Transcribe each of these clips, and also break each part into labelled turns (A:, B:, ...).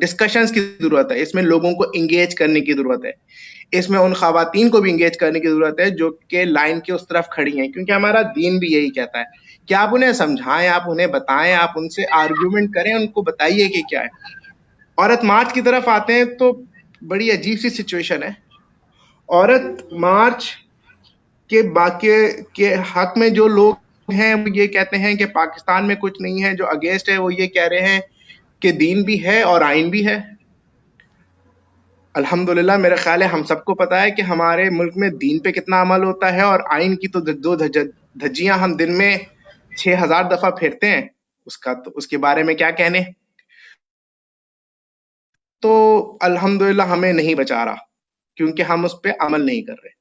A: Discussions کی ضرورت ہے، اس میں لوگوں کو انگیج کرنے کی ضرورت ہے، اس میں ان خواتین کو بھی انگیج کرنے کی ضرورت ہے جو کہ لائن کے اس طرف کھڑی ہیں، کیونکہ ہمارا دین بھی یہی کہتا ہے کہ آپ انہیں سمجھائیں، آپ انہیں بتائیں، آپ ان سے آرگیومنٹ کریں، ان کو بتائیے کہ کیا ہے۔ عورت مارچ کی طرف آتے ہیں تو بڑی عجیب سی سچویشن ہے۔ عورت مارچ کے باقی کے حق میں جو لوگ ہیں وہ یہ کہتے ہیں کہ پاکستان میں کچھ نہیں ہے، جو اگینسٹ ہے وہ یہ کہہ رہے ہیں کہ دین بھی ہے اور آئین بھی ہے۔ الحمدللہ میرا خیال ہے ہم سب کو پتا ہے کہ ہمارے ملک میں دین پہ کتنا عمل ہوتا ہے، اور آئین کی تو دو دھجیاں ہم دن میں 6000 دفعہ پھیرتے ہیں، اس کے بارے میں کیا کہنے۔ تو الحمدللہ ہمیں نہیں بچا رہا کیونکہ ہم اس پہ عمل نہیں کر رہے۔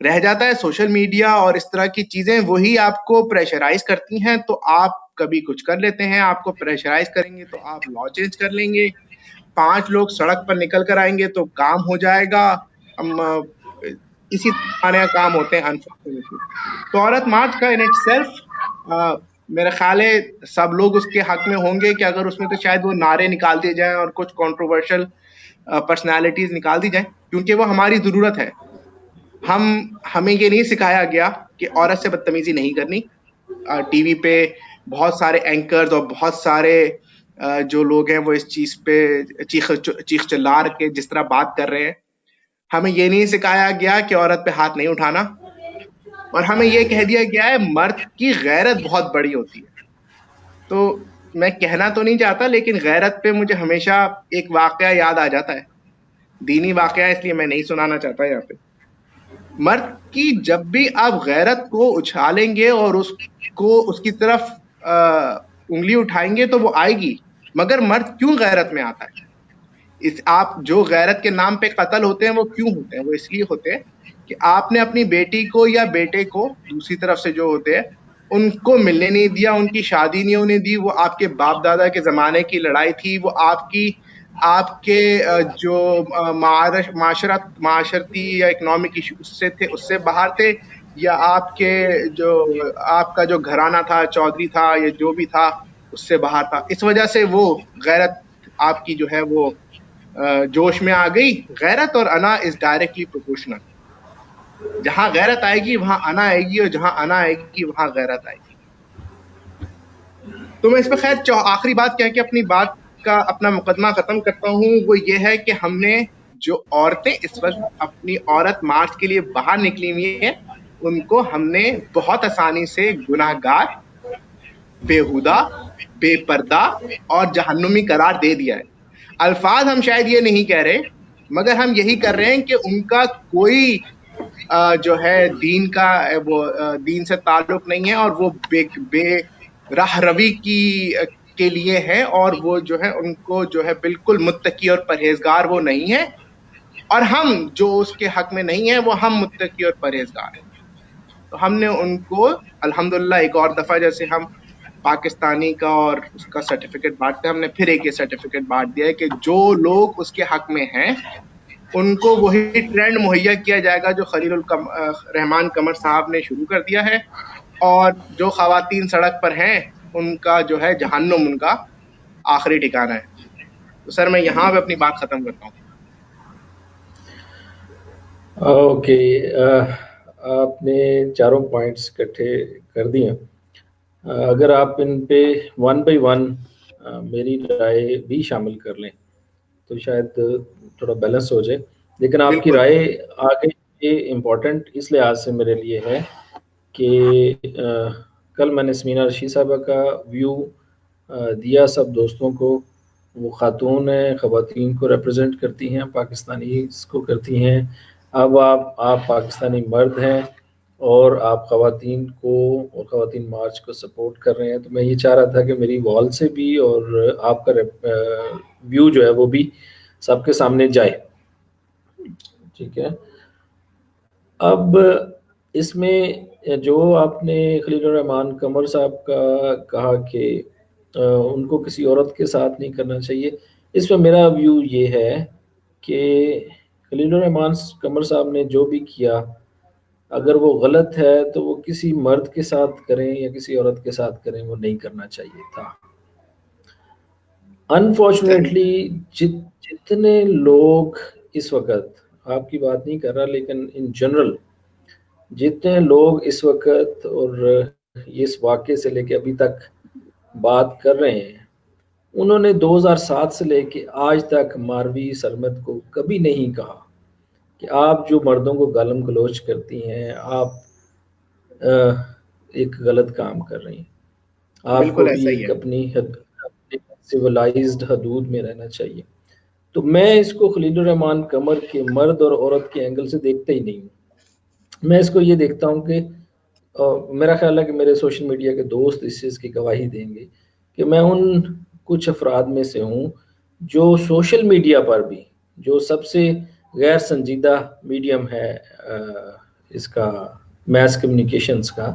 A: رہ جاتا ہے سوشل میڈیا اور اس طرح کی چیزیں، وہی آپ کو پریشرائز کرتی ہیں، تو آپ کبھی کچھ کر لیتے ہیں، آپ کو پریشرائز کریں گے تو آپ لا چینج کر لیں گے، 5 لوگ سڑک پر نکل کر آئیں گے تو کام ہو جائے گا۔ اسی طرح ہمارے یہاں کام ہوتے ہیں انفارچونیٹلی۔ تو عورت مارچ کا ان اٹ سیلف میرا خیال ہے سب لوگ اس کے حق میں ہوں گے کہ اگر اس میں تو شاید وہ نعرے نکال دیے جائیں اور کچھ کنٹروورشل پرسنالٹیز نکال دی جائیں، کیونکہ وہ ہماری ضرورت ہے۔ ہمیں یہ نہیں سکھایا گیا کہ عورت سے بدتمیزی نہیں کرنی۔ ٹی وی پہ بہت سارے اینکرز اور بہت سارے جو لوگ ہیں وہ اس چیز پہ چیخ چلار کے جس طرح بات کر رہے ہیں، ہمیں یہ نہیں سکھایا گیا کہ عورت پہ ہاتھ نہیں اٹھانا، اور ہمیں یہ کہہ دیا گیا ہے مرد کی غیرت بہت بڑی ہوتی ہے۔ تو میں کہنا تو نہیں چاہتا، لیکن غیرت پہ مجھے ہمیشہ ایک واقعہ یاد آ جاتا ہے، دینی واقعہ، اس لیے میں نہیں سنانا چاہتا یہاں پہ۔ مرد کی جب بھی آپ غیرت کو اچھالیں گے اور اس کی طرف انگلی اٹھائیں گے تو وہ آئے گی، مگر مرد کیوں غیرت میں آتا ہے؟ آپ جو غیرت کے نام پہ قتل ہوتے ہیں وہ کیوں ہوتے ہیں؟ وہ اس لیے ہوتے ہیں کہ آپ نے اپنی بیٹی کو یا بیٹے کو دوسری طرف سے جو ہوتے ہیں ان کو ملنے نہیں دیا، ان کی شادی نہیں ہونے دی۔ وہ آپ کے باپ دادا کے زمانے کی لڑائی تھی، وہ آپ کے جو معاشرتی یا اکنامک ایشوز سے تھے اس سے باہر تھے، یا آپ کا جو گھرانہ تھا، چودھری تھا یا جو بھی تھا اس سے باہر تھا۔ اس وجہ سے وہ غیرت آپ کی جو ہے وہ جوش میں آ گئی۔ غیرت اور انا از ڈائریکٹلی پروپورشنل۔ جہاں غیرت آئے گی وہاں انا آئے گی، اور جہاں انا آئے گی وہاں غیرت آئے گی۔ تو میں اس پہ خیر آخری بات کہہ کے اپنی بات کا اپنا مقدمہ ختم کرتا ہوں، وہ یہ ہے کہ ہم نے جو عورتیں اس وقت اپنی عورت مارچ کے لیے باہر نکلی ہوئی ہیں، ان کو ہم نے بہت آسانی سے گناہ گار، بےہودہ، بے پردہ اور جہنمی قرار دے دیا ہے۔ الفاظ ہم شاید یہ نہیں کہہ رہے، مگر ہم یہی کر رہے ہیں کہ ان کا کوئی جو ہے دین سے تعلق نہیں ہے، اور وہ بے راہ روی کے لیے ہے، اور وہ جو ہے ان کو جو ہے بالکل متقی اور پرہیزگار وہ نہیں ہے، اور ہم جو اس کے حق میں نہیں ہیں وہ ہم متقی اور پرہیزگار ہیں۔ تو ہم نے ان کو الحمدللہ ایک اور دفعہ، جیسے ہم پاکستانی کا اور اس کا سرٹیفکیٹ بانٹتے ہیں، ہم نے پھر ایک یہ سرٹیفکیٹ بانٹ دیا ہے کہ جو لوگ اس کے حق میں ہیں ان کو وہی ٹرینڈ مہیا کیا جائے گا جو خلیل الرحمان قمر صاحب نے شروع کر دیا ہے، اور جو خواتین سڑک پر ہیں ان کا جو ہے جہنم ان کا آخری ٹھکانہ ہے۔ تو سر میں یہاں پہ اپنی بات ختم کرتا ہوں۔
B: اوکے، آپ نے چاروں پوائنٹس اکٹھے کر دیے۔ اگر آپ ان پہ ون بائی ون میری رائے بھی شامل کر لیں تو شاید تھوڑا بیلنس ہو جائے، لیکن آپ کی رائے آگے یہ امپورٹنٹ اس لحاظ سے میرے لیے ہے کہ کل میں نے سمینہ رشید صاحبہ کا ویو دیا سب دوستوں کو۔ وہ خاتون ہیں، خواتین کو ریپرزینٹ کرتی ہیں، پاکستانی کو کرتی ہیں۔ اب آپ پاکستانی مرد ہیں اور آپ خواتین کو اور خواتین مارچ کو سپورٹ کر رہے ہیں، تو میں یہ چاہ رہا تھا کہ میری وال سے بھی اور آپ کا ویو جو ہے وہ بھی سب کے سامنے جائے۔ ٹھیک ہے، اب اس میں جو آپ نے خلیل الرحمان قمر صاحب کا کہا کہ ان کو کسی عورت کے ساتھ نہیں کرنا چاہیے، اس میں میرا ویو یہ ہے کہ خلیل الرحمان قمر صاحب نے جو بھی کیا اگر وہ غلط ہے تو وہ کسی مرد کے ساتھ کریں یا کسی عورت کے ساتھ کریں، وہ نہیں کرنا چاہیے تھا۔ انفارچونیٹلی جتنے لوگ اس وقت، آپ کی بات نہیں کر رہا لیکن ان جنرل جتنے لوگ اس وقت اور اس واقعے سے لے کے ابھی تک بات کر رہے ہیں، انہوں نے 2007 سے لے کے آج تک ماروی سرمد کو کبھی نہیں کہا کہ آپ جو مردوں کو گالم گلوچ کرتی ہیں، آپ ایک غلط کام کر رہی ہیں، آپ کو
A: بالکل
B: بھی
A: ایسا ہی
B: ایک
A: ہے.
B: اپنی سویلائزڈ حدود میں رہنا چاہیے. تو میں اس کو خلیل الرحمان قمر کے مرد اور عورت کے اینگل سے دیکھتا ہی نہیں ہوں. میں اس کو یہ دیکھتا ہوں کہ میرا خیال ہے کہ میرے سوشل میڈیا کے دوست اس چیز کی گواہی دیں گے کہ میں ان کچھ افراد میں سے ہوں جو سوشل میڈیا پر بھی، جو سب سے غیر سنجیدہ میڈیم ہے اس کا میس کمیونیکیشنز کا،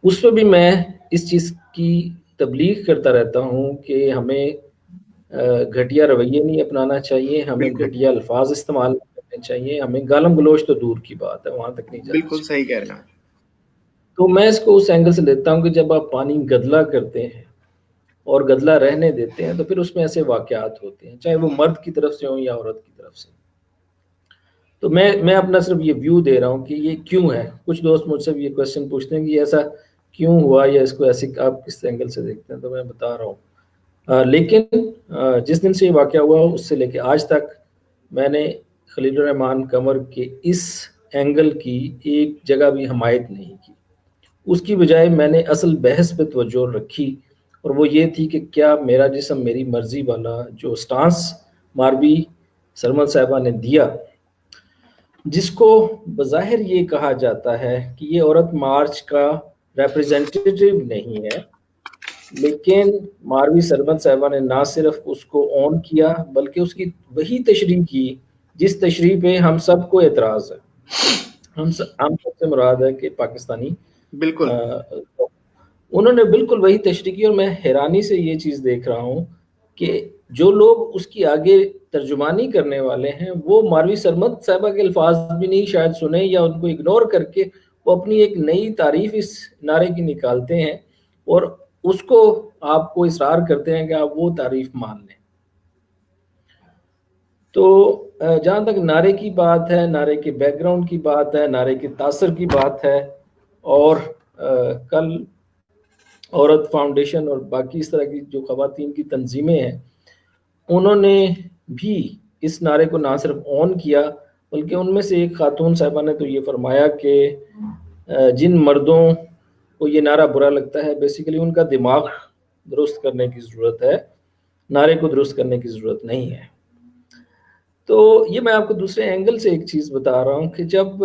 B: اس پہ بھی میں اس چیز کی تبلیغ کرتا رہتا ہوں کہ ہمیں گھٹیا رویے نہیں اپنانا چاہیے، ہمیں
A: بالکل
B: گھٹیا الفاظ استعمال کرنے چاہیے، ہمیں گالم گلوچ تو دور کی بات ہے، وہاں تک نہیں جانا
A: بالکل
B: چاہیے.
A: صحیح کہہ رہے ہیں آپ.
B: تو میں اس کو اس اینگل سے لیتا ہوں کہ جب آپ پانی گدلا کرتے ہیں اور گدلا رہنے دیتے ہیں تو پھر اس میں ایسے واقعات ہوتے ہیں، چاہے وہ مرد کی طرف سے ہوں یا عورت کی طرف سے. تو میں اپنا صرف یہ ویو دے رہا ہوں کہ یہ کیوں ہے. کچھ دوست مجھ سے بھی یہ کوشچن پوچھتے ہیں کہ یہ ایسا کیوں ہوا یا اس کو ایسے آپ کس اینگل سے دیکھتے ہیں، تو میں بتا رہا ہوں. لیکن جس دن سے یہ واقعہ ہوا اس سے لے کے آج تک میں نے خلیل الرحمان قمر کے اس اینگل کی ایک جگہ بھی حمایت نہیں کی. اس کی بجائے میں نے اصل بحث پہ توجہ رکھی، اور وہ یہ تھی کہ کیا میرا جسم میری مرضی والا جو سٹانس ماروی سرمد صاحبہ نے دیا، جس کو بظاہر یہ کہا جاتا ہے کہ یہ عورت مارچ کا ریپریزنٹیٹیو نہیں ہے، لیکن ماروی سرمد صاحبہ نے نہ صرف اس کو آن کیا بلکہ اس کی وہی تشریح کی جس تشریح پہ ہم سب کو اعتراض ہے. ہم سب سے مراد ہے کہ پاکستانی
A: بالکل
B: انہوں نے بالکل وہی تشریح کی. اور میں حیرانی سے یہ چیز دیکھ رہا ہوں کہ جو لوگ اس کی آگے ترجمانی کرنے والے ہیں وہ ماروی سرمد صاحبہ کے الفاظ بھی نہیں شاید سنے، یا ان کو اگنور کر کے وہ اپنی ایک نئی تعریف اس نعرے کی نکالتے ہیں اور اس کو آپ کو اصرار کرتے ہیں کہ آپ وہ تعریف مان لیں. تو جہاں تک نعرے کی بات ہے، نعرے کے بیک گراؤنڈ کی بات ہے، نعرے کے تاثر کی بات ہے، اور کل عورت فاؤنڈیشن اور باقی اس طرح کی جو خواتین کی تنظیمیں ہیں انہوں نے بھی اس نعرے کو نہ صرف آن کیا بلکہ ان میں سے ایک خاتون صاحبہ نے تو یہ فرمایا کہ جن مردوں کو یہ نعرہ برا لگتا ہے بیسیکلی ان کا دماغ درست کرنے کی ضرورت ہے، نعرے کو درست کرنے کی ضرورت نہیں ہے. تو یہ میں آپ کو دوسرے اینگل سے ایک چیز بتا رہا ہوں کہ جب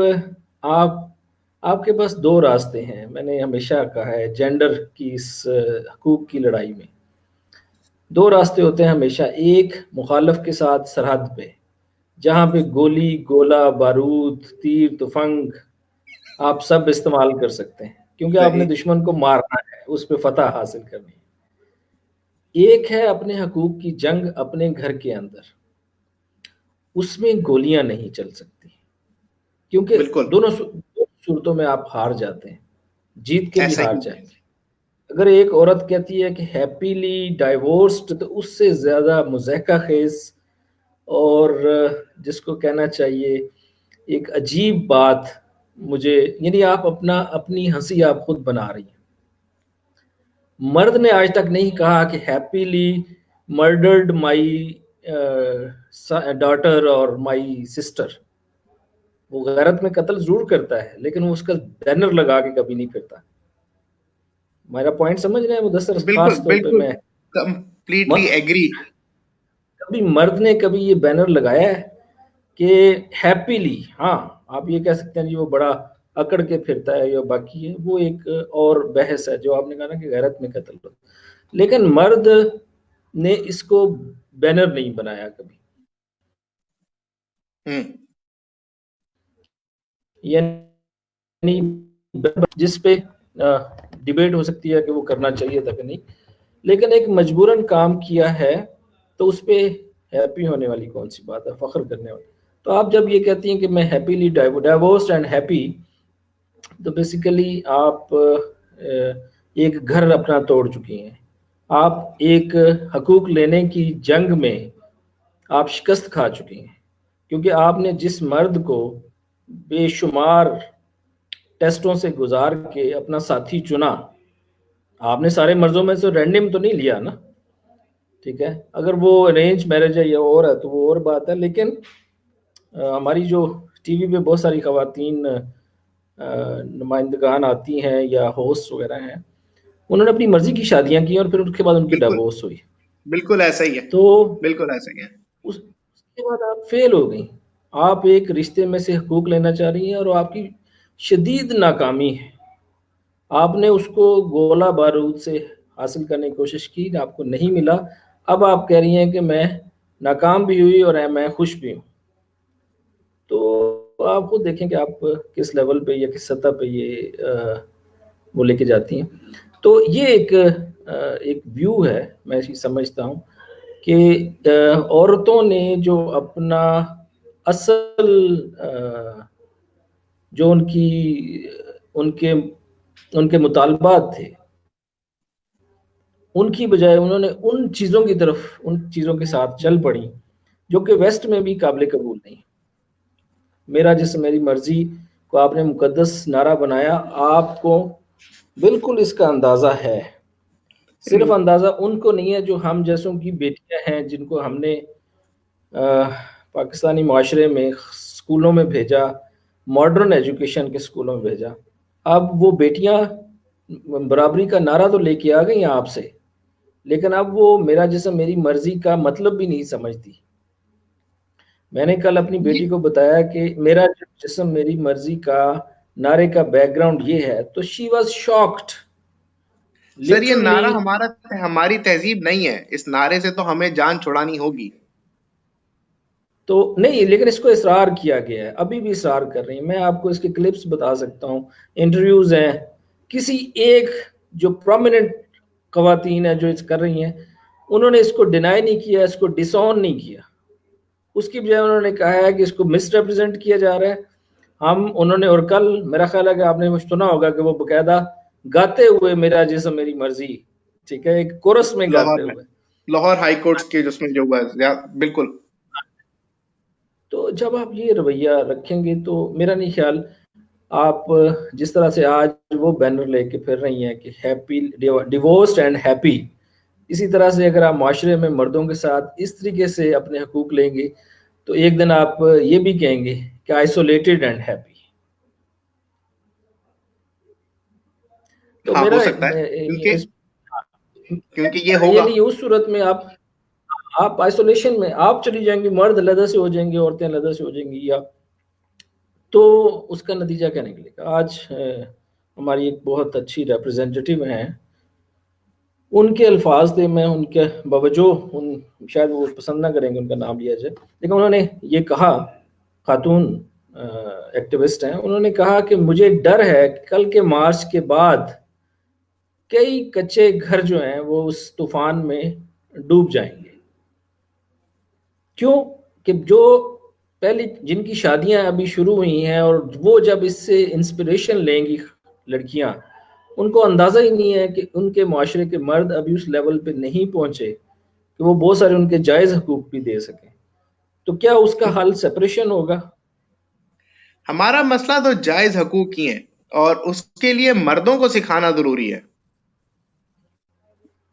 B: آپ کے پاس دو راستے ہیں. میں نے ہمیشہ کہا ہے جینڈر کی اس حقوق کی لڑائی میں دو راستے ہوتے ہیں ہمیشہ. ایک مخالف کے ساتھ سرحد پہ جہاں پہ گولی گولہ بارود تیر تفنگ آپ سب استعمال کر سکتے ہیں کیونکہ آپ نے
A: صحیح.
B: دشمن کو مارنا ہے، اس پہ فتح حاصل کرنی ہے. ایک ہے اپنے حقوق کی جنگ اپنے گھر کے اندر، اس میں گولیاں نہیں چل سکتی کیونکہ
A: بالکل
B: دونوں صورتوں میں آپ ہار جاتے ہیں، جیت کے بھی
A: ایسا
B: ہار
A: ہی.
B: جائیں گے. اگر ایک عورت کہتی ہے کہ ہیپیلی ڈائیورسڈ تو اس سے زیادہ مضحکہ خیز اور جس کو کہنا چاہیے ایک عجیب بات مجھے، یعنی آپ اپنی ہنسی آپ خود بنا رہی ہیں. مرد نے آج تک نہیں کہا کہ ہیپیلی مرڈرڈ مائی ڈاٹر اور مائی سسٹر. وہ غیرت میں قتل ضرور کرتا ہے لیکن وہ اس کا بینر لگا کے کبھی نہیں پھرتا. میرا پوائنٹ سمجھ رہے ہیں مدثر؟
A: بالکل
B: خاص طور پہ
A: بالکل
B: میں
A: کمپلیٹلی ایگری.
B: کبھی مرد نے کبھی یہ بینر لگایا ہے کہ ہیپیلی، ہاں آپ یہ کہہ سکتے ہیں جی وہ بڑا اکڑ کے پھرتا ہے یا باقی ہے، وہ ایک اور بحث ہے جو آپ نے کہا نا کہ غیرت میں قتل ہو، لیکن مرد نے اس کو بینر نہیں بنایا کبھی. یعنی جس پہ ڈیبیٹ ہو سکتی ہے کہ وہ کرنا چاہیے تھا کہ نہیں، لیکن ایک مجبوراً کام کیا ہے تو اس پہ ہیپی ہونے والی کون سی بات ہے، فخر کرنے والی. تو آپ جب یہ کہتی ہیں کہ میں ہیپیلی ڈائیورسڈ اینڈ ہیپی، تو بیسیکلی آپ ایک گھر اپنا توڑ چکی ہیں. آپ ایک حقوق لینے کی جنگ میں آپ شکست کھا چکی ہیں، کیونکہ آپ نے جس مرد کو بے شمار ٹیسٹوں سے گزار کے اپنا ساتھی چنا، آپ نے سارے مردوں میں سے رینڈم تو نہیں لیا نا، ٹھیک ہے؟ اگر وہ ارینج میرج ہے یا اور ہے تو وہ اور بات ہے، لیکن ہماری جو ٹی وی پہ بہت ساری خواتین نمائندگان آتی ہیں یا ہوسٹ وغیرہ ہیں، انہوں نے اپنی مرضی کی شادیاں کی اور پھر اس کے بعد ان کی
A: بالکل
B: ڈیوورس ہوئی،
A: بالکل ایسا ہی ہے،
B: تو
A: بالکل ایسا ہی ہے۔
B: اس کے بعد آپ فیل ہو گئی۔ آپ ایک رشتے میں سے حقوق لینا چاہ رہی ہیں اور آپ کی شدید ناکامی ہے۔ آپ نے اس کو گولہ بارود سے حاصل کرنے کی کوشش کی، آپ کو نہیں ملا، اب آپ کہہ رہی ہیں کہ میں ناکام بھی ہوئی اور میں خوش بھی ہوں۔ تو آپ خود دیکھیں کہ آپ کس لیول پہ یا کس سطح پہ یہ وہ لے کے جاتی ہیں۔ تو یہ ایک ویو ہے، میں ایسی سمجھتا ہوں کہ عورتوں نے جو اپنا اصل جو ان کے مطالبات تھے، ان کی بجائے انہوں نے ان چیزوں کی طرف، ان چیزوں کے ساتھ چل پڑی جو کہ ویسٹ میں بھی قابل قبول نہیں۔ میرا جسم میری مرضی کو آپ نے مقدس نعرہ بنایا، آپ کو بالکل اس کا اندازہ ہے، صرف اندازہ ان کو نہیں ہے جو ہم جیسوں کی بیٹیاں ہیں، جن کو ہم نے پاکستانی معاشرے میں اسکولوں میں بھیجا، ماڈرن ایجوکیشن کے اسکولوں میں بھیجا۔ اب وہ بیٹیاں برابری کا نعرہ تو لے کے آ گئی ہیں آپ سے، لیکن اب وہ میرا جسم میری مرضی کا مطلب بھی نہیں سمجھتی۔ میں نے کل اپنی بیٹی کو بتایا کہ میرا جسم میری مرضی کا نعرے کا بیک گراؤنڈ یہ ہے، تو شی واز شاکڈ
A: سر یہ
B: لٹرلی۔
A: نعرہ ہماری تہذیب نہیں ہے، اس نعرے سے تو ہمیں جان چھڑانی ہوگی۔
B: تو نہیں، لیکن اس کو اصرار کیا گیا ہے، ابھی بھی اصرار کر رہی ہیں۔ میں آپ کو اس کے کلپس بتا سکتا ہوں، انٹرویوز ہیں، کسی ایک جو پرومیننٹ خواتین ہیں جو اس کر رہی ہیں، انہوں نے اس کو ڈینائی نہیں کیا، اس کو ڈس آن نہیں کیا، اس کی بجائے انہوں نے کہا ہے کہ اس کو مس ریپرزینٹ کیا جا رہا ہے۔ انہوں نے، اور کل میرا خیال ہے کہ آپ نے سنا ہوگا کہ وہ باقاعدہ گاتے ہوئے میرا جسم میری مرضی، ٹھیک ہے، ایک کورس میں گاتے
A: لاہور میں،
B: ہوئے۔
A: لاہور ہائی کورٹس کے جس میں جو ہوا ہے، بالکل۔
B: تو جب آپ یہ رویہ رکھیں گے تو میرا نہیں خیال، آپ جس طرح سے آج وہ بینر لے کے پھر رہی ہیں کہ ہیپی ڈیورسڈ اینڈ ہیپی، اسی طرح سے اگر آپ معاشرے میں مردوں کے ساتھ اس طریقے سے اپنے حقوق لیں گے تو ایک دن آپ یہ بھی کہیں گے کہ آئسولیٹڈ اینڈ ہیپی۔ تو
A: ہاں
B: میرا
A: ہو سکتا ہے، کیونکہ یہ
B: یہ
A: ہوگا۔
B: نہیں، اس صورت میں آپ آئسولیشن میں آپ چلی جائیں گی، مرد علیحدہ سے ہو جائیں گے، عورتیں علیحدہ سے ہو جائیں گی، یا تو اس کا نتیجہ کیا نکلے گا؟ آج ہماری ایک بہت اچھی ریپرزینٹیٹیو ہیں، ان کے الفاظ تھے، میں ان کے باوجود شاید وہ پسند نہ کریں گے ان کا نام لیا جائے، لیکن انہوں نے یہ کہا، خاتون ایکٹیوسٹ ہیں، انہوں نے کہا کہ مجھے ڈر ہے کہ کل کے مارچ کے بعد کئی کچے گھر جو ہیں وہ اس طوفان میں ڈوب جائیں گے۔ کیوں؟ کہ جو پہلی جن کی شادیاں ابھی شروع ہوئی ہیں، اور وہ جب اس سے انسپریشن لیں گی لڑکیاں، ان کو اندازہ ہی نہیں ہے کہ ان کے معاشرے کے مرد ابھی اس لیول پہ نہیں پہنچے کہ وہ بہت سارے ان کے جائز حقوق بھی دے سکیں۔ تو کیا اس کا حل سپریشن ہوگا؟
A: ہمارا مسئلہ تو جائز حقوق ہی ہے، اور اس کے لیے مردوں کو سکھانا ضروری ہے،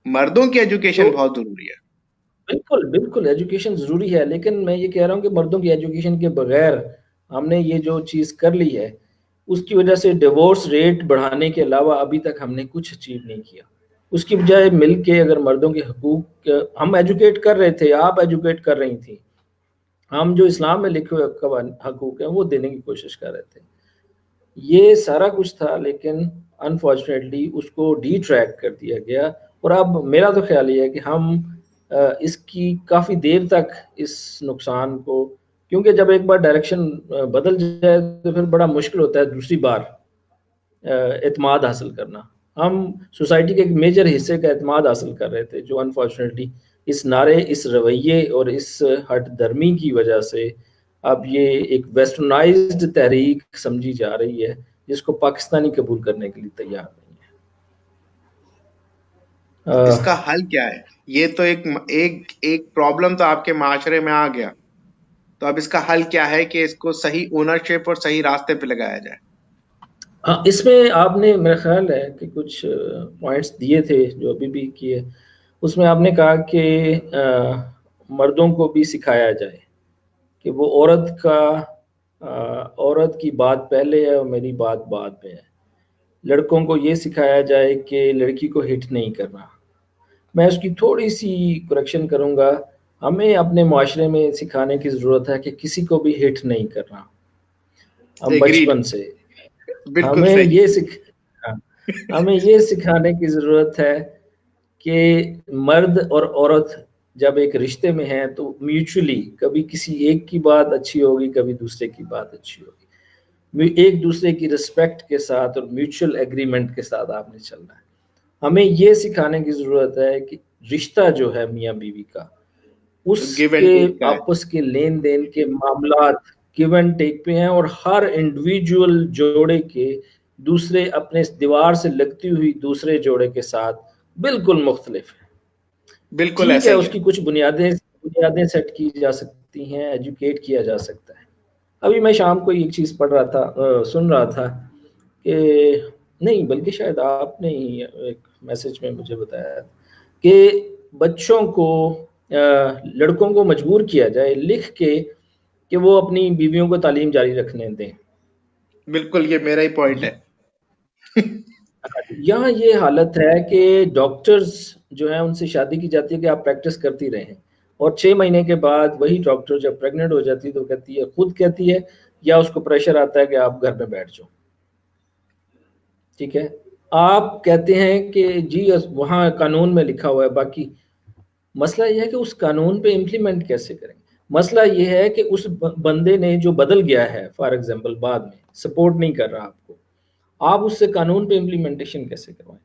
A: مردوں کی
B: تو
A: ایجوکیشن بہت ضروری ہے۔
B: بالکل بالکل ایجوکیشن ضروری ہے، لیکن میں یہ کہہ رہا ہوں کہ مردوں کی ایجوکیشن کے بغیر ہم نے یہ جو چیز کر لی ہے، اس کی وجہ سے ڈیورس ریٹ بڑھانے کے علاوہ ابھی تک ہم نے کچھ اچیو نہیں کیا۔ اس کی بجائے مل کے اگر مردوں کے حقوق ہم ایجوکیٹ کر رہے تھے، آپ ایجوکیٹ کر رہی تھیں، ہم جو اسلام میں لکھے ہوئے حقوق ہیں وہ دینے کی کوشش کر رہے تھے، یہ سارا کچھ تھا، لیکن انفارچونیٹلی اس کو ڈی ٹریک کر دیا گیا۔ اور اب میرا تو خیال یہ ہے کہ ہم اس کی کافی دیر تک اس نقصان کو، کیونکہ جب ایک بار ڈائریکشن بدل جائے تو پھر بڑا مشکل ہوتا ہے دوسری بار اعتماد حاصل کرنا۔ ہم سوسائٹی کے ایک میجر حصے کا اعتماد حاصل کر رہے تھے، جو انفارچونیٹلی اس نعرے، اس رویے اور اس ہٹ درمی کی وجہ سے اب یہ ایک ویسٹرنائزڈ تحریک سمجھی جا رہی ہے، جس کو پاکستانی قبول کرنے کے لیے تیار نہیں ہے۔
A: اس کا حل کیا ہے؟ یہ تو ایک پرابلم تو آپ کے معاشرے میں آ گیا، تو اب اس کا حل کیا ہے کہ اس کو صحیح اونرشپ اور صحیح راستے پہ لگایا جائے؟
B: اس میں آپ نے میرا خیال ہے کہ کچھ پوائنٹس دیے تھے جو ابھی بھی کیے. اس میں آپ نے کہا کہ مردوں کو بھی سکھایا جائے کہ وہ عورت کی بات پہلے ہے اور میری بات بعد میں ہے. لڑکوں کو یہ سکھایا جائے کہ لڑکی کو ہٹ نہیں کرنا. میں اس کی تھوڑی سی کریکشن کروں گا. ہمیں اپنے معاشرے میں سکھانے کی ضرورت ہے کہ کسی کو بھی ہٹ نہیں کرنا. ہم
A: ایگریڈ،
B: بچپن سے
A: بالکل
B: ہمیں
A: صحیح.
B: یہ ہاں، ہمیں یہ سکھانے کی ضرورت ہے کہ مرد اور عورت جب ایک رشتے میں ہیں تو میوچولی کبھی کسی ایک کی بات اچھی ہوگی، کبھی دوسرے کی بات اچھی ہوگی. ایک دوسرے کی رسپیکٹ کے ساتھ اور میوچل ایگریمنٹ کے ساتھ آپ نے چلنا ہے. ہمیں یہ سکھانے کی ضرورت ہے کہ رشتہ جو ہے میاں بیوی کا، اس
A: گیو اینڈ
B: کے
A: ٹیک کا ہے.
B: آپس کے لین دین کے معاملات گیو اینڈ ٹیک پہ ہیں، اور ہر انڈیویجول جوڑے کے دوسرے اپنے دیوار سے لگتی ہوئی دوسرے جوڑے کے ساتھ بالکل مختلف ہے.
A: بالکل
B: ٹھیک ہے،
A: ایسا ہی
B: اس
A: ہے.
B: کی کچھ بنیادیں سیٹ کی جا سکتی ہیں، ایجوکیٹ کیا جا سکتا ہے. ابھی میں شام کو ایک چیز پڑھ رہا تھا، سن رہا تھا کہ نہیں بلکہ شاید آپ نے ہی ایک میسج میں مجھے بتایا کہ بچوں کو لڑکوں کو مجبور کیا جائے لکھ کے کہ وہ اپنی بیویوں کو تعلیم جاری رکھنے دیں.
A: بالکل، یہ میرا ہی پوائنٹ ہے.
B: یہاں یہ حالت ہے کہ ڈاکٹرز جو ہیں ان سے شادی کی جاتی ہے کہ آپ پریکٹس کرتی رہیں، اور 6 مہینے کے بعد وہی ڈاکٹر جب پریگننٹ ہو جاتی ہے تو کہتی ہے، خود کہتی ہے یا اس کو پریشر آتا ہے کہ آپ گھر میں بیٹھ جاؤ. ٹھیک ہے، آپ کہتے ہیں کہ جی وہاں قانون میں لکھا ہوا ہے. باقی مسئلہ یہ ہے کہ اس قانون پہ امپلیمنٹ کیسے کریں. مسئلہ یہ ہے کہ اس بندے نے جو بدل گیا ہے، فار ایگزامپل بعد میں سپورٹ نہیں کر رہا آپ کو، آپ اس سے قانون پہ امپلیمنٹیشن کیسے کروائیں.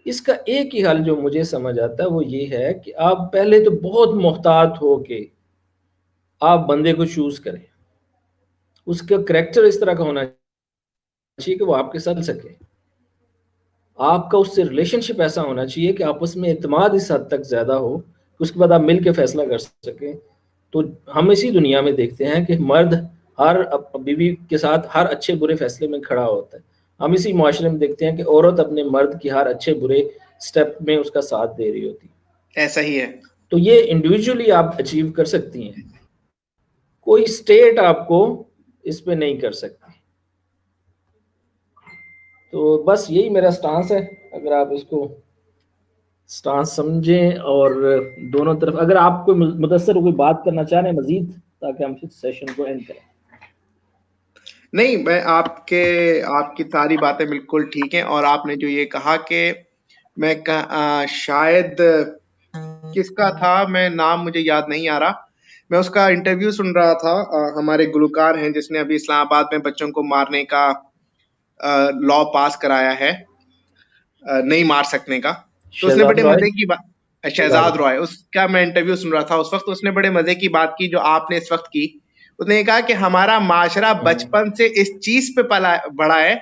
B: اس کا ایک ہی حل جو مجھے سمجھ آتا ہے وہ یہ ہے کہ آپ پہلے تو بہت محتاط ہو کے آپ بندے کو چوز کریں. اس کا کریکٹر اس طرح کا ہونا چاہیے کہ وہ آپ کے ساتھ چل سکے. آپ کا اس سے ریلیشن شپ ایسا ہونا چاہیے کہ آپس میں اعتماد اس حد تک زیادہ ہو کہ اس کے بعد آپ مل کے فیصلہ کر سکیں. تو ہم اسی دنیا میں دیکھتے ہیں کہ مرد ہر بیوی کے ساتھ ہر اچھے برے فیصلے میں کھڑا ہوتا ہے. ہم اسی معاشرے میں دیکھتے ہیں کہ عورت اپنے مرد کی ہر اچھے برے سٹیپ میں اس کا ساتھ دے رہی ہوتی.
A: ایسا ہی ہے.
B: تو یہ انڈیویجولی آپ اچیو کر سکتی ہیں، کوئی اسٹیٹ آپ کو اس پہ نہیں کر سکتی. تو بس یہی میرا سٹانس ہے. اگر آپ اس کو سٹانس سمجھیں اور دونوں طرف اگر آپ کو مدثر کوئی بات کرنا چاہ رہے ہیں مزید تاکہ ہم سیشن کو اینڈ کریں.
A: نہیں، میں آپ کی ساری باتیں بالکل ٹھیک ہیں، اور آپ نے جو یہ کہا کہ میں شاید کس کا تھا، میں نام مجھے یاد نہیں آ رہا، میں اس کا انٹرویو سن رہا تھا. ہمارے گلوکار ہیں جس نے ابھی اسلام آباد میں بچوں کو مارنے کا لا پاس کرایا ہے، نہیں مار سکنے کا. تو اس نے
B: شہزاد
A: بڑے
B: رائے.
A: مزے کی بات، شہزاد رائے، اس کا میں انٹرویو سن رہا تھا اس وقت. اس نے بڑے مزے کی بات کی جو آپ نے اس وقت کی. اس نے کہا کہ ہمارا معاشرہ بچپن سے اس چیز پہ بڑا ہے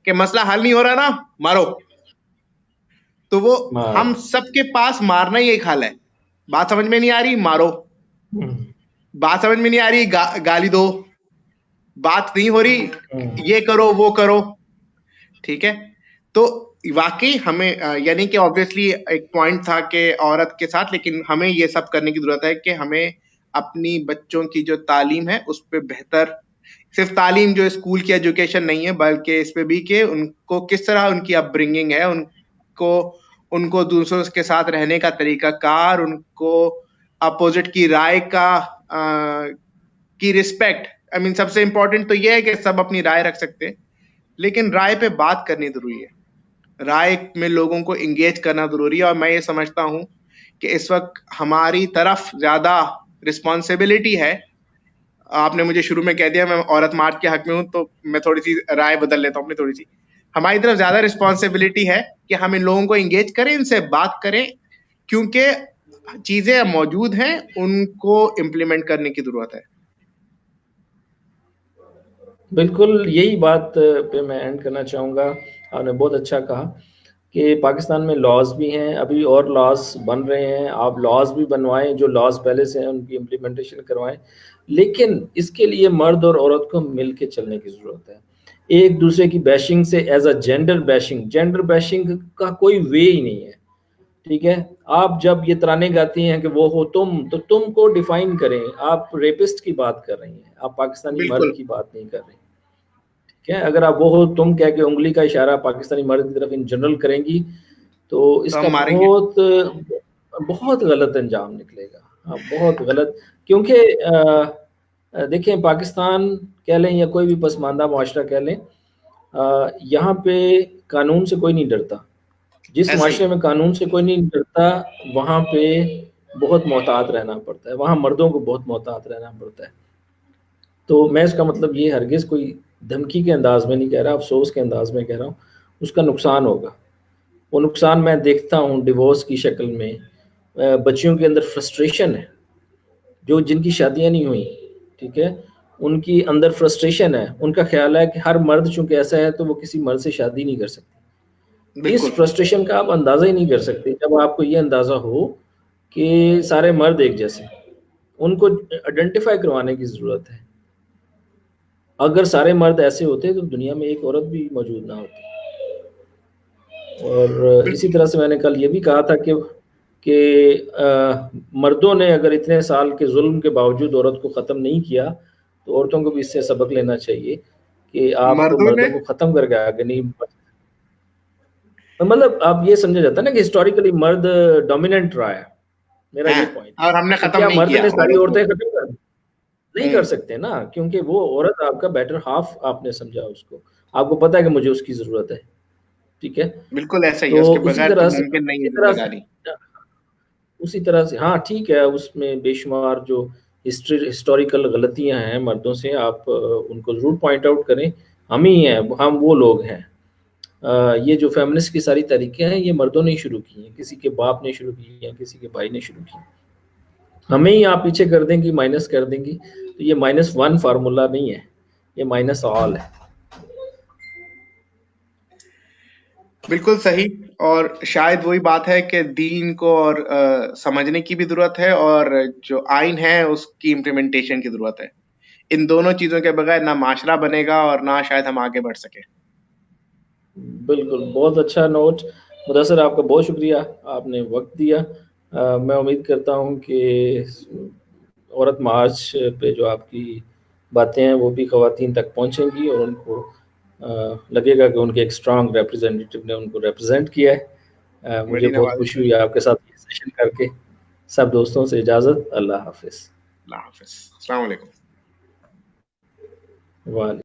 A: کہ مسئلہ حل نہیں ہو رہا نا، مارو. تو وہ ہم سب کے پاس مارنا ہی ایک حل ہے. بات سمجھ میں نہیں آ رہی، مارو. بات سمجھ میں نہیں آ رہی، گالی دو. بات نہیں ہو رہی، یہ کرو وہ کرو. ٹھیک ہے. تو واقعی ہمیں یعنی کہ آبویسلی ایک پوائنٹ تھا کہ عورت کے ساتھ، لیکن ہمیں یہ سب کرنے کی ضرورت ہے کہ ہمیں اپنی بچوں کی جو تعلیم ہے اس پہ بہتر، صرف تعلیم جو اسکول کی ایجوکیشن نہیں ہے بلکہ اس پہ بھی کہ ان کو کس طرح ان کی اپ برنگنگ ہے، ان کو دوسروں کے ساتھ رہنے کا طریقہ کار، ان کو اپوزٹ کی رائے کی رسپیکٹ. آئی مین سب سے امپورٹنٹ تو یہ ہے کہ سب اپنی رائے رکھ سکتے ہیں، لیکن رائے پہ بات کرنی ضروری ہے. رائے میں لوگوں کو انگیج کرنا ضروری ہے. اور میں یہ سمجھتا ہوں کہ اس وقت ہماری طرف زیادہ رسپانسبلٹی ہے. آپ نے مجھے شروع میں کہہ دیا میں عورت مارچ کے حق میں ہوں، تو میں تھوڑی سی رائے بدل لیتا ہوں اپنی تھوڑی سی. ہماری طرف زیادہ رسپانسبلٹی ہے کہ ہم ان لوگوں کو انگیج کریں، ان سے بات کریں، کیونکہ چیزیں موجود ہیں، ان کو امپلیمنٹ کرنے کی ضرورت ہے.
B: بالکل یہی بات پہ میں اینڈ کرنا چاہوں گا. آپ نے بہت اچھا کہا کہ پاکستان میں لاز بھی ہیں، ابھی اور لاز بن رہے ہیں، آپ لاز بھی بنوائیں، جو لاز پہلے سے ہیں ان کی امپلیمنٹیشن کروائیں، لیکن اس کے لیے مرد اور عورت کو مل کے چلنے کی ضرورت ہے۔ ایک دوسرے کی بیشنگ سے ایز اے جینڈر بیشنگ کا کوئی وے ہی نہیں ہے، ٹھیک ہے؟ آپ جب یہ ترانے گاتی ہیں کہ وہ ہو تم، تو تم کو ڈیفائن کریں، آپ ریپسٹ کی بات کر رہی ہیں، آپ پاکستانی
A: بالکل
B: مرد کی بات نہیں کر رہی، ٹھیک ہے؟ اگر آپ وہ ہو تم کہہ کے انگلی کا اشارہ پاکستانی مرد کی طرف ان جنرل کریں گی تو اس
A: تو
B: کا
A: ہم ماریں گے۔
B: بہت بہت غلط انجام نکلے گا، ہاں بہت غلط، کیونکہ دیکھیں پاکستان کہہ لیں یا کوئی بھی پسماندہ معاشرہ کہہ لیں، یہاں پہ قانون سے کوئی نہیں ڈرتا، جس
A: ایسے ہی
B: معاشرے میں قانون سے کوئی نہیں ڈرتا وہاں پہ بہت محتاط رہنا پڑتا ہے، وہاں مردوں کو بہت محتاط رہنا پڑتا ہے۔ تو میں اس کا مطلب یہ ہرگز کوئی دھمکی کے انداز میں نہیں کہہ رہا، افسوس کے انداز میں کہہ رہا ہوں، اس کا نقصان ہوگا۔ وہ نقصان میں دیکھتا ہوں ڈیورس کی شکل میں، بچیوں کے اندر فرسٹریشن ہے، جو جن کی شادیاں نہیں ہوئی، ٹھیک ہے، ان کی اندر فرسٹریشن ہے، ان کا خیال ہے کہ ہر مرد چونکہ ایسا ہے تو وہ کسی مرد سے شادی نہیں کر سکتی۔ اس
A: بالکل
B: فرسٹریشن کا آپ اندازہ ہی نہیں کر سکتے جب آپ کو یہ اندازہ ہو کہ سارے مرد ایک جیسے ہیں۔ ان کو آئیڈینٹیفائی کروانے کی ضرورت ہے۔ اگر سارے مرد ایسے ہوتے تو دنیا میں ایک عورت بھی موجود نہ ہوتی۔ اور اسی
A: بالکل
B: طرح سے میں نے کل یہ بھی کہا تھا کہ مردوں نے اگر اتنے سال کے ظلم کے باوجود عورت کو ختم نہیں کیا تو عورتوں کو بھی اس سے سبق لینا چاہیے کہ آپ
A: مردوں نے
B: مردوں کو ختم کر کے آگے نہیں، مطلب آپ یہ سمجھا جاتا ہے نا کہ ہسٹوریکلی مرد ڈومیننٹ رہا ہے، میرا
A: ہیں
B: یہ پوائنٹ ہے۔
A: اور ہم نے
B: تو
A: ختم
B: کیا
A: نہیں
B: مرد
A: کیا
B: نے ساری
A: عورت کو۔
B: عورتیں ختم کر دی؟ نہیں
A: ہوں
B: کر سکتے نا، کیونکہ وہ عورت آپ کا بیٹر ہاف آپ نے سمجھا، اس کو آپ کو پتا ہے کہ مجھے اس کی ضرورت ہے، ٹھیک ہے؟
A: بالکل ایسا ہی ہے،
B: تو
A: اس کے
B: اسی
A: بغیر تو
B: طرح سے
A: ممکن نہیں
B: اسی
A: ہے
B: طرح
A: زندگانی۔
B: سے اسی طرح سے ہاں ٹھیک ہے، اس میں بے شمار جو ہسٹوریکل غلطیاں ہیں مردوں سے، آپ ان کو ضرور پوائنٹ آؤٹ کریں، ہم ہی ہیں، ہم وہ لوگ ہیں۔ یہ جو فیمنسٹ کی ساری تحریکیں ہیں یہ مردوں نے شروع کی ہیں، کسی کے باپ نے شروع کی ہیں، کسی کے بھائی نے شروع کی ہیں، ہمیں ہی آپ پیچھے کر دیں گی، مائنس کر دیں گی، تو یہ -1 فارمولا نہیں ہے، یہ مائنس آل ہے۔
A: بالکل صحیح، اور شاید وہی بات ہے کہ دین کو اور سمجھنے کی بھی ضرورت ہے، اور جو آئین ہے اس کی امپلیمنٹیشن کی ضرورت ہے۔ ان دونوں چیزوں کے بغیر نہ معاشرہ بنے گا اور نہ شاید ہم آگے بڑھ سکیں۔
B: بالکل، بہت اچھا نوٹ مدثر، آپ کا بہت شکریہ، آپ نے وقت دیا۔ میں امید کرتا ہوں کہ عورت مارچ پہ جو آپ کی باتیں ہیں وہ بھی خواتین تک پہنچیں گی اور ان کو لگے گا کہ ان کے ایک اسٹرانگ ریپرزینٹیو نے ان کو ریپرزینٹ کیا ہے۔ مجھے
A: بڑی
B: بہت
A: نوازش
B: خوشی
A: ہے۔
B: ہوئی آپ کے ساتھ یہ سیشن کر کے۔ سب دوستوں سے اجازت، اللہ حافظ۔
A: اللہ حافظ، السلام علیکم۔
B: وعلیکم